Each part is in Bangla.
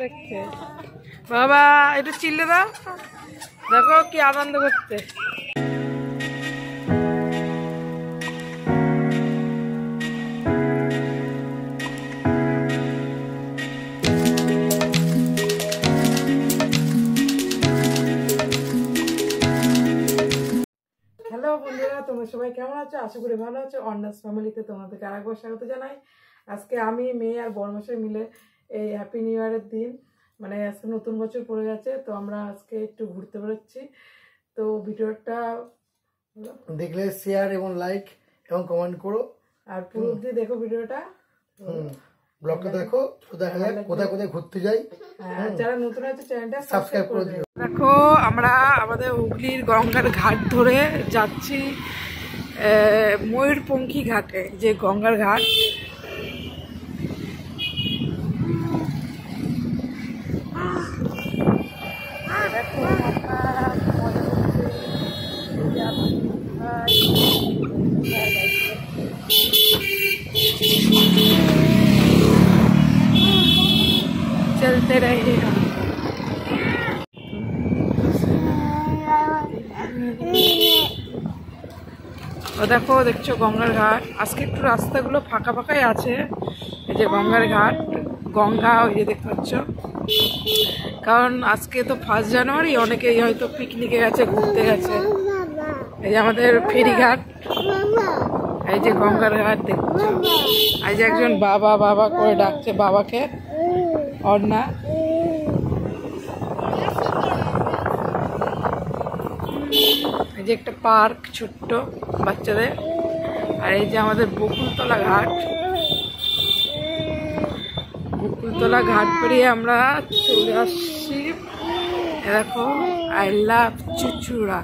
দেখছে বাবা, একটু চিল্লে দাও, দেখো কি আনন্দ করতে। হ্যালো বন্ধুরা, তোমরা সবাই কেমন আছো? আশা করি ভালো আছো। অর্ণাস ফ্যামিলিতে তোমাদেরকে আরেকবার স্বাগত জানাই। আজকে আমি, মেয়ে আর বড়মশাই মিলে এই হ্যাপি নিউ ইয়ারের দিন, মানে আজকে নতুন বছর পড়ে গেছে, তো আমরা আজকে একটু ঘুরতে বেরোচ্ছি। তো ভিডিওটা দেখলে শেয়ার এবং লাইক এবং কমেন্ট করো, আর পুরো অবধি দেখো ভিডিওটা। ব্লগটা দেখো, দেখা যাক কোথায় কোথায় ঘুরতে যাই। যারা নতুন আছে চ্যানেলটা সাবস্ক্রাইব করে দিও। দেখো আমরা আমাদের হুগলির গঙ্গার ঘাট ধরে যাচ্ছি ময়ূরপঙ্খী ঘাটে, যে গঙ্গার ঘাট। चलते रहेगा। দেখো, দেখছো গঙ্গার ঘাট। আজকে একটু রাস্তাগুলো ফাঁকা ফাঁকাই আছে। এই যে গঙ্গার ঘাট, গঙ্গা ওই যে দেখতে পাচ্ছ। কারণ আজকে তো 1 জানুয়ারি, অনেকেই হয়তো পিকনিকে গেছে, ঘুরতে গেছে। এই যে আমাদের ফেরিঘাট, এই যে গঙ্গার ঘাট দেখছো। এই যে একজন বাবা বাবা করে ডাকছে বাবাকে, অর্ণা। এই যে একটা পার্ক ছোট্ট বাচ্চাদের। আর এই যে আমাদের বকুলতলা ঘাট। বকুলতলা ঘাট পেরিয়ে আমরা চলে আসছি। দেখো, আই লাভ চুচুড়া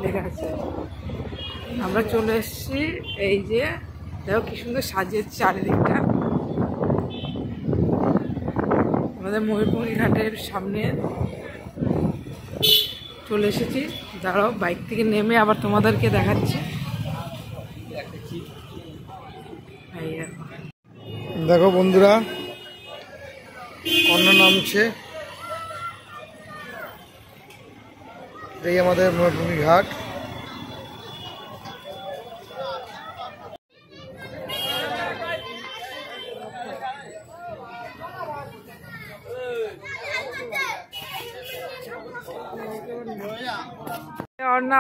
লেখা আছে। আমরা চলে এসছি। এই যে দেখো কি সুন্দর সাজিয়েছে চারিদিকটা। আমাদের ময়ূরপঙ্খী ঘাটের সামনে চলে এসেছি। দাঁড়াও, বাইক থেকে নেমে আবার তোমাদেরকে দেখাচ্ছি। দেখো বন্ধুরা, অন্য নামছে। এই আমাদের ময়ূরপঙ্খী ঘাট।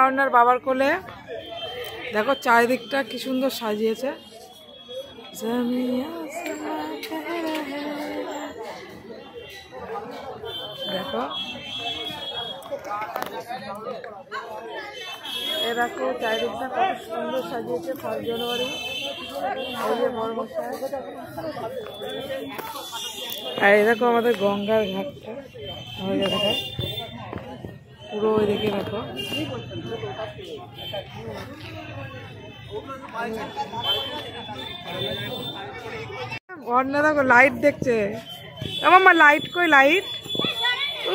অর্ণার বাবার কোলে। দেখো চারিদিকটা কি সুন্দর সাজিয়েছে। দেখো, দেখো চারিদিকটা কত সুন্দর সাজিয়েছে। 1 জানুয়ারি। আর এই দেখো আমাদের গঙ্গার ঘাটটা, পুরো ওইদিকে দেখো। অর্ণা দেখো লাইট দেখছে। আমার লাইট কই, লাইট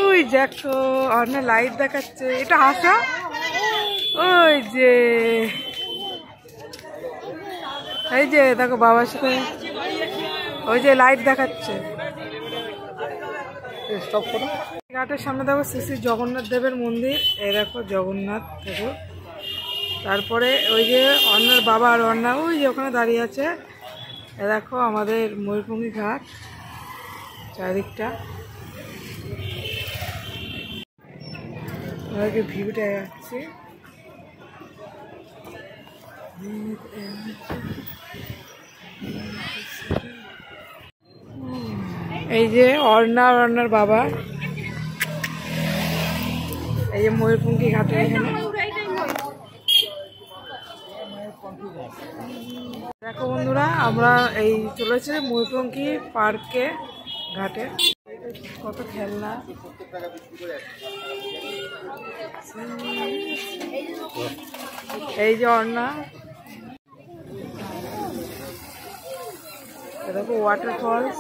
ওই দেখো, অর্ণা লাইট দেখাচ্ছে। এটা হাসা, ওই যে এই যে দেখো বাবার সাথে ওই যে লাইট দেখাচ্ছে। ঘাটের সামনে দেখো শ্রী জগন্নাথ দেবের মন্দির। এই দেখো জগন্নাথ ঠাকুর। তারপরে ওই যে অর্ণার বাবা আর অর্ণা ওই যে ওখানে দাঁড়িয়ে আছে। এ দেখো আমাদের ময়ূরপঙ্খী ঘাট চারিদিকটা। আমাদেরকে ভিউটা যাচ্ছে। এই যে অর্ণার বাবা, এই যে ময়ূরপঙ্খী ঘাটে এখানে। দেখো বন্ধুরা, আমরা এই চলেছে ময়ূরপঙ্খী পার্কে ঘাটে। কত খেলনা। এই যে অর্ণা, দেখো ওয়াটারফলস।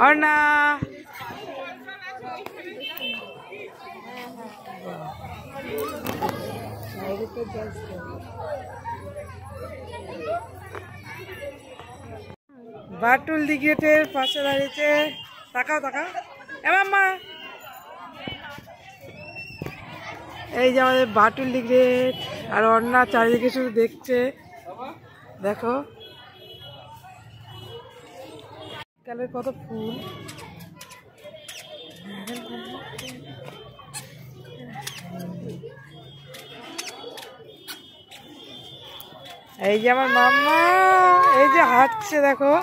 অর্ণা, বাটুলদি গেটের পাশে দাঁড়িয়েছে। তাকাও তাকাও এ মাম্মা, এই যে আমাদের বাটুলদি গেট। আর অন্যা চারিদিকে শুধু দেখছে। দেখো কালের কত ফুল। এই যে আমার মাম্মা, এই যে হাঁটছে দেখো।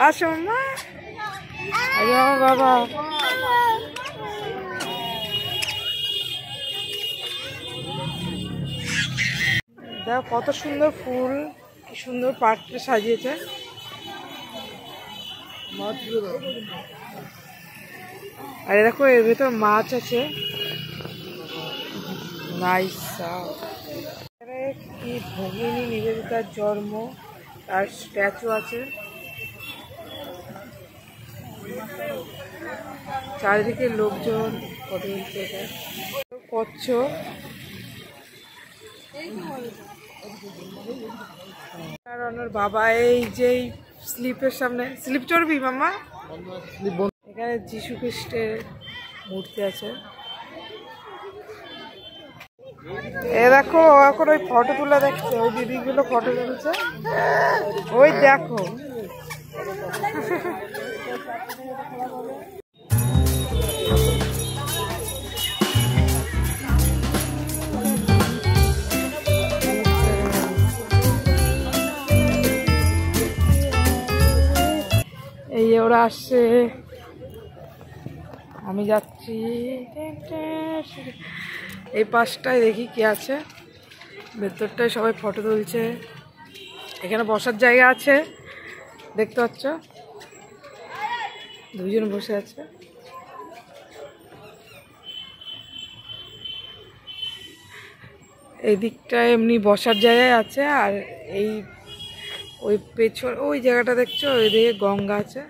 আসো মাম্মা। এই যে আমার বাবা। দেখো কত সুন্দর ফুল, কি সুন্দর পার্কটা সাজিয়েছে। আর দেখো এর ভেতর মাছ আছে। কি ভগিনী নিবেদিতার জন্ম, তার স্ট্যাচু আছে। চারিদিকে লোকজন ফটো তুলছে। কচ্ছপ, আর ওনার বাবা এই যে স্লিপের সামনে। স্লিপ চড়বি মাম্মা? এখানে যীশু খ্রিস্টের মূর্তি আছে। এ দেখো এখন ওই ফটো তুলে দেখছে, ওই দিদিগুলো ফটো তুলছে। ওই দেখো এই ওরা আসছে, আমি যাচ্ছি। এই পাশটায় দেখি কি আছে। ভেতরটায় সবাই ফটো তুলছে। এখানে বসার জায়গা আছে, দেখতে পাচ্ছ দুজন বসে আছে। এই দিকটায় এমনি বসার জায়গায় আছে। আর এই ওই পেছন ওই জায়গাটা দেখছো, ওই দিকে গঙ্গা আছে।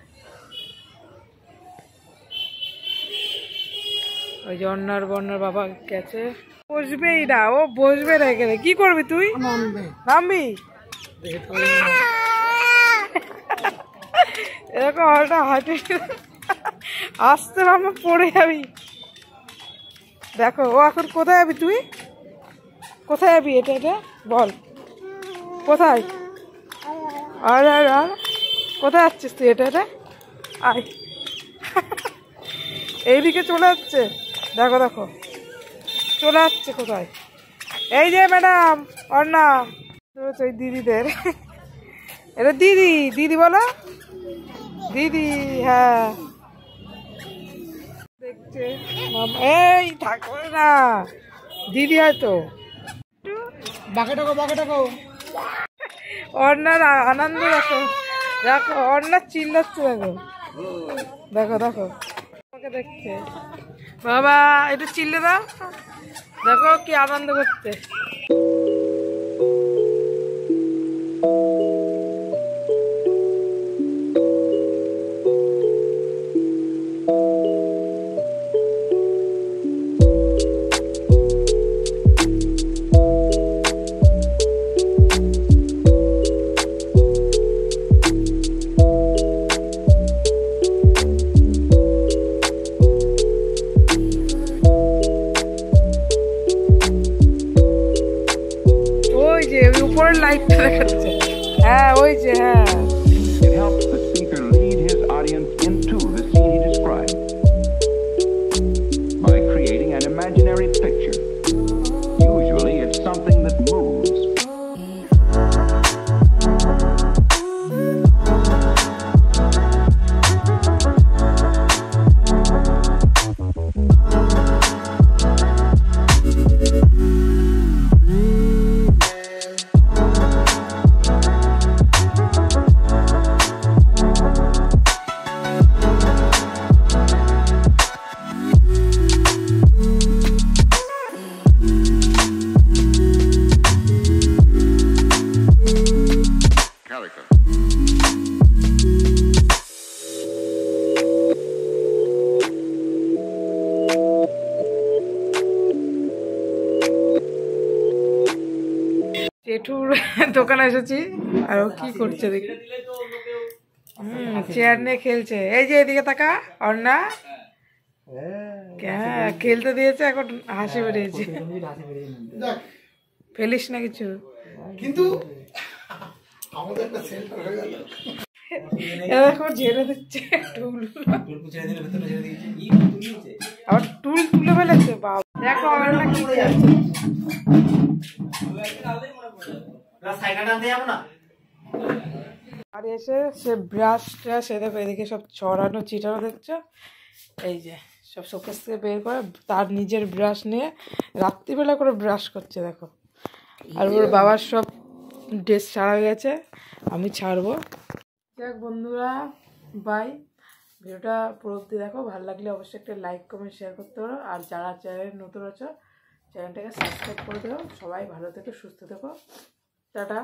ওই যে অন্যার বন্যার বাবা গেছে। বসবেই না, ও বসবে না এখানে। কি করবি তুই? নামবি? এরকম হলটা হাঁটে আসতে আমার পড়ে যাবি। দেখো ও এখন কোথায় যাবি তুই? কোথায় যাবি? এটা এটা বল কোথায়? আর আর আর কোথায় যাচ্ছিস তুই? এটা এটা আয়। এইদিকে চলে যাচ্ছে, দেখো দেখো চলে যাচ্ছে কোথায়। এই যে ম্যাডাম অর্ণা, ওই দিদিদের। এটা দিদি, দিদি বলো দিদি। হ্যাঁ দেখছে। এই থাকো না, দিদি হয়তো। অর্ণার আনন্দ দেখো, দেখো অর্ণার চিল্লাচ্ছে দেখো, দেখো দেখো দেখছে। বাবা একটু চিল্লে দাও, দেখো কি আনন্দ করতে। উপরের লাইটটা দেখাচ্ছে। হ্যাঁ ওই যে হ্যাঁ। It helps the speaker lead his audience into the scene he described by creating an imaginary picture. Usually it's something that moves. জেঠুর দোকানে এসেছি আর ও কি করছে দেখি চেয়ার নিয়ে খেলছে এই যে এদিকে তাকা অর্ণা হ্যাঁ খেলতে দিয়েছে এখন হাসি বেরিয়েছে ফেলিস না কিছু কিন্তু আমাদের একটা সেন্টার হয়ে গেল দেখো ঝেড়ে দিচ্ছে টুল আবার টুল তুলে ফেলেছে বাবা দেখো অর্ণা কি যাচ্ছে আর এসে সে ব্রাশটা সে দেখো এদিকে সব ছড়ানো চিটানো দেখছো এই যে সব শোকেস থেকে বের করে তার নিজের ব্রাশ নিয়ে রাত্রিবেলা করে ব্রাশ করছে দেখো আর ওর বাবার সব ড্রেস ছাড়া হয়ে গেছে আমি ছাড়বো যাক বন্ধুরা বাই ভিডিওটা পুরো অবধি দেখো ভালো লাগলে অবশ্যই একটা লাইক কমেন্ট শেয়ার করতে পারো আর যারা চ্যানেলে নতুন আছো চ্যানেলটাকে সাবস্ক্রাইব করে দেবো সবাই ভালো থেকো সুস্থ থেকো টাটা